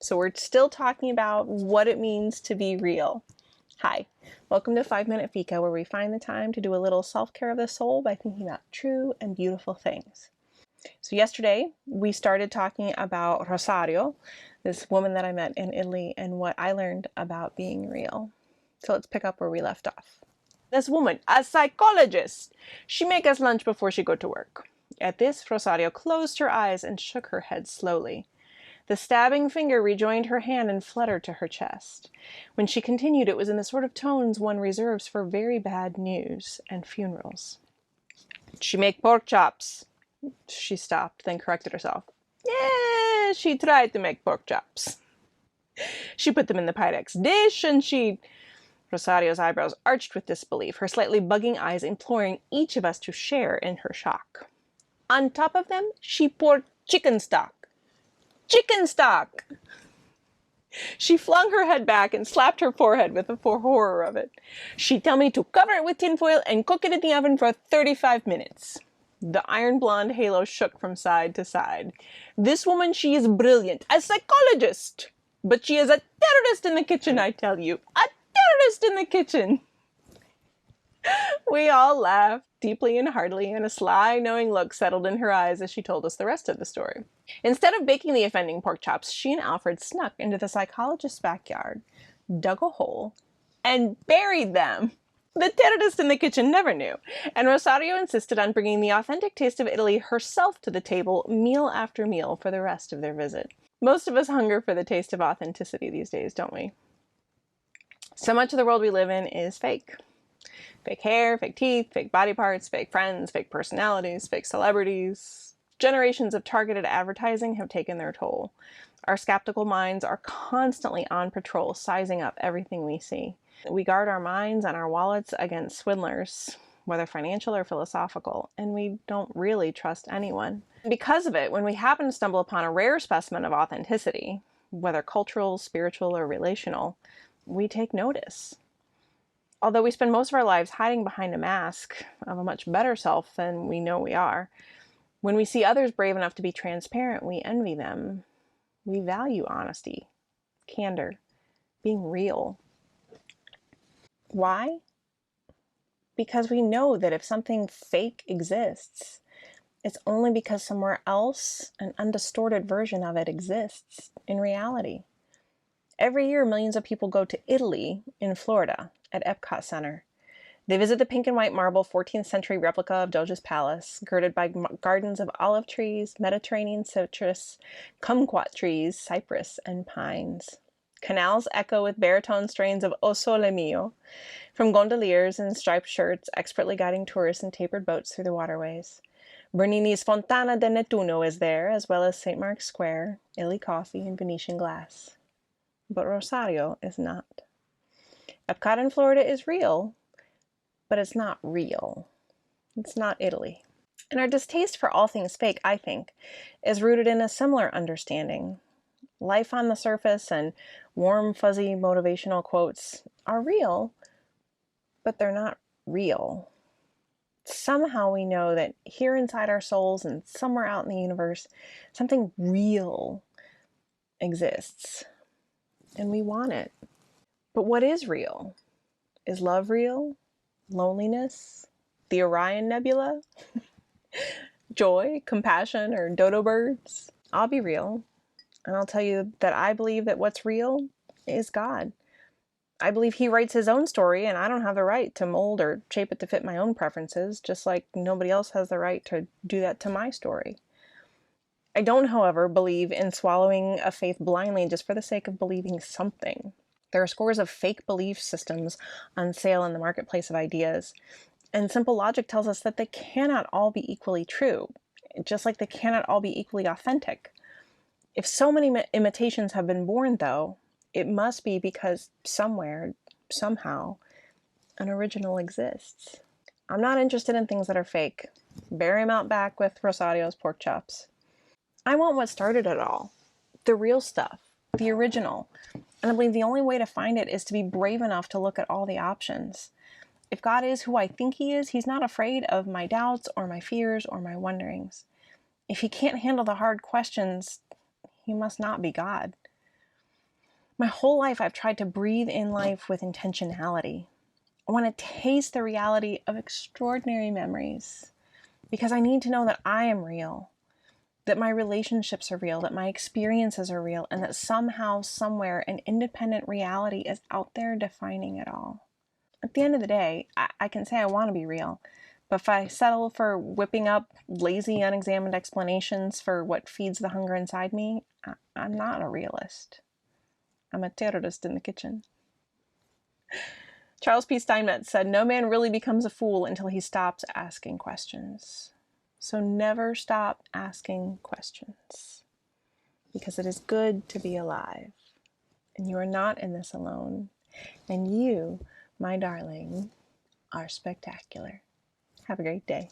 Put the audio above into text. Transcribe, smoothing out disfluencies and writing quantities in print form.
So we're still talking about what it means to be real. Hi, welcome to 5-Minute Fika, where we find the time to do a little self-care of the soul by thinking about true and beautiful things. So yesterday, we started talking about Rosario, this woman that I met in Italy, and what I learned about being real. So let's pick up where we left off. This woman, a psychologist, she make us lunch before she go to work. At this, Rosario closed her eyes and shook her head slowly. The stabbing finger rejoined her hand and fluttered to her chest. When she continued, it was in the sort of tones one reserves for very bad news and funerals. She make pork chops. She stopped, then corrected herself. Yeah, she tried to make pork chops. She put them in the Pyrex dish, and she... Rosario's eyebrows arched with disbelief, her slightly bugging eyes imploring each of us to share in her shock. On top of them, she poured chicken stock. Chicken stock! She flung her head back and slapped her forehead with the horror of it. She told me to cover it with tinfoil and cook it in the oven for 35 minutes. The iron blonde halo shook from side to side. This woman, she is brilliant, a psychologist. But she is a terrorist in the kitchen, I tell you. A terrorist in the kitchen. We all laughed, deeply and heartily, and a sly, knowing look settled in her eyes as she told us the rest of the story. Instead of baking the offending pork chops, she and Alfred snuck into the psychologist's backyard, dug a hole, and buried them. The terrorist in the kitchen never knew, and Rosario insisted on bringing the authentic taste of Italy herself to the table meal after meal for the rest of their visit. Most of us hunger for the taste of authenticity these days, don't we? So much of the world we live in is fake. Fake hair, fake teeth, fake body parts, fake friends, fake personalities, fake celebrities. Generations of targeted advertising have taken their toll. Our skeptical minds are constantly on patrol, sizing up everything we see. We guard our minds and our wallets against swindlers, whether financial or philosophical, and we don't really trust anyone. Because of it, when we happen to stumble upon a rare specimen of authenticity, whether cultural, spiritual, or relational, we take notice. Although we spend most of our lives hiding behind a mask of a much better self than we know we are, when we see others brave enough to be transparent, we envy them. We value honesty, candor, being real. Why? Because we know that if something fake exists, it's only because somewhere else an undistorted version of it exists in reality. Every year, millions of people go to Italy in Florida at Epcot Center. They visit the pink and white marble 14th century replica of Doge's palace, girded by gardens of olive trees, Mediterranean citrus, kumquat trees, cypress, and pines. Canals echo with baritone strains of O Sole Mio, from gondoliers in striped shirts expertly guiding tourists in tapered boats through the waterways. Bernini's Fontana de Nettuno is there, as well as St. Mark's Square, Italy coffee, and Venetian glass. But Rosario is not. Epcot in Florida is real, but it's not real. It's not Italy. And our distaste for all things fake, I think, is rooted in a similar understanding. Life on the surface and warm, fuzzy motivational quotes are real, but they're not real. Somehow we know that here inside our souls and somewhere out in the universe, something real exists. And we want it. But what is real? Is love real? Loneliness? The Orion Nebula? Joy, compassion, or dodo birds? I'll be real. And I'll tell you that I believe that what's real is God. I believe he writes his own story, and I don't have the right to mold or shape it to fit my own preferences, just like nobody else has the right to do that to my story. I don't, however, believe in swallowing a faith blindly just for the sake of believing something. There are scores of fake belief systems on sale in the marketplace of ideas, and simple logic tells us that they cannot all be equally true, just like they cannot all be equally authentic. If so many imitations have been born, though, it must be because somewhere, somehow, an original exists. I'm not interested in things that are fake. Bury 'em out back with Rosario's pork chops. I want what started it all. The real stuff. The original. And I believe the only way to find it is to be brave enough to look at all the options. If God is who I think he is, he's not afraid of my doubts or my fears or my wonderings. If he can't handle the hard questions, he must not be God. My whole life, I've tried to breathe in life with intentionality. I want to taste the reality of extraordinary memories because I need to know that I am real, that my relationships are real, that my experiences are real, and that somehow, somewhere, an independent reality is out there defining it all. At the end of the day, I can say I want to be real, but if I settle for whipping up lazy, unexamined explanations for what feeds the hunger inside me, I'm not a realist. I'm a terrorist in the kitchen. Charles P. Steinmetz said, "No man really becomes a fool until he stops asking questions." So never stop asking questions, because it is good to be alive. And you are not in this alone. And you, my darling, are spectacular. Have a great day.